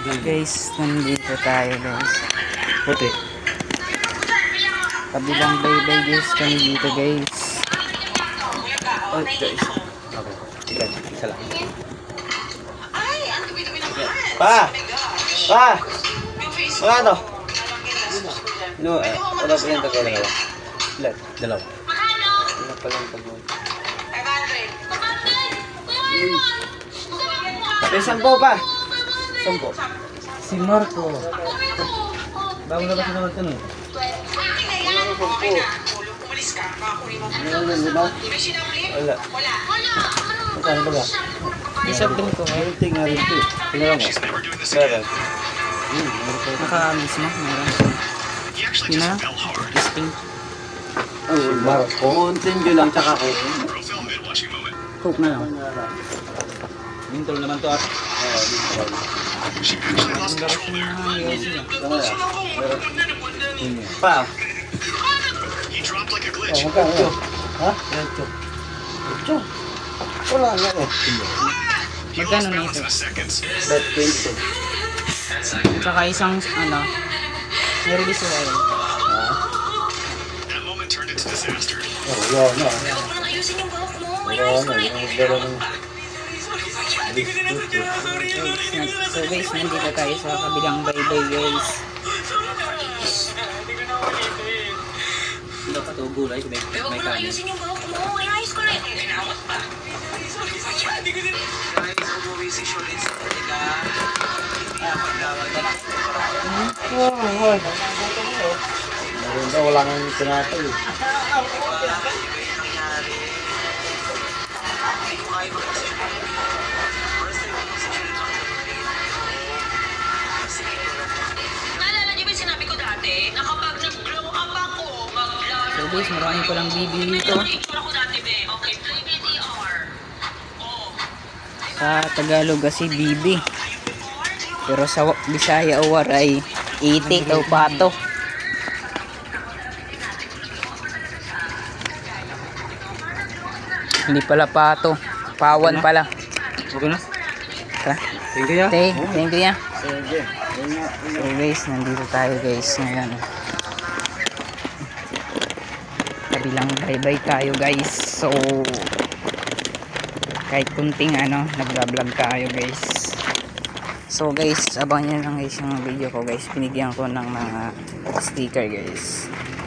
Guys, nandito tayo guys. Puti. Kabilang baybay guys kami dito guys. Oh, guys. Okay. Isa lang. Pa! Pa! Mga ano? No, wala pa yung dalawa. Ilan? Dalawa. Wala pa lang pag-uwi. May 10 pa! 10. Si Marco. Bago na ba siya naman ito? Wala. Magkano ba ba? Isang din ko. Tingnan nga rin ito eh. Tingnan mo. Meron. Nakamiss mo. Meron. Yun na lang. Testing. Continue lang tsaka ko. Coke na lang. Intro naman to at. Ang garas yung mga yosi. Pa. Magkano? Ha? Ito. Wala nga eh. Magkano na ito? Bet 20. Tsaka isang ano. Nirelease ko kayo. Wala na. Wala na. Wala na. So guys, nandito tayo sa kabilang baybay guys. Dapat ito gulay kung may kanin. Wala nang tinatay. Naalala niyo ba yung sinabi ko dati na kapag nag-glow up ako, So guys, marami pa lang bibili dito. itsura ko dati, be. Okay, play BTR. Oh. Sa Tagalog kasi bibi. Pero sa Bisaya o Waray, 80 daw pato. Hindi pala pato. Pawan pala. Okay na? Ha? Thank you. Thank you ya. Sige. So guys, nandito tayo guys ngayon. Kabilang bye-bye tayo guys. So kahit kunting ano, nag-vlog tayo guys. So guys, abangan nyo lang guys yung video ko guys. Pinigyan ko ng mga sticker guys.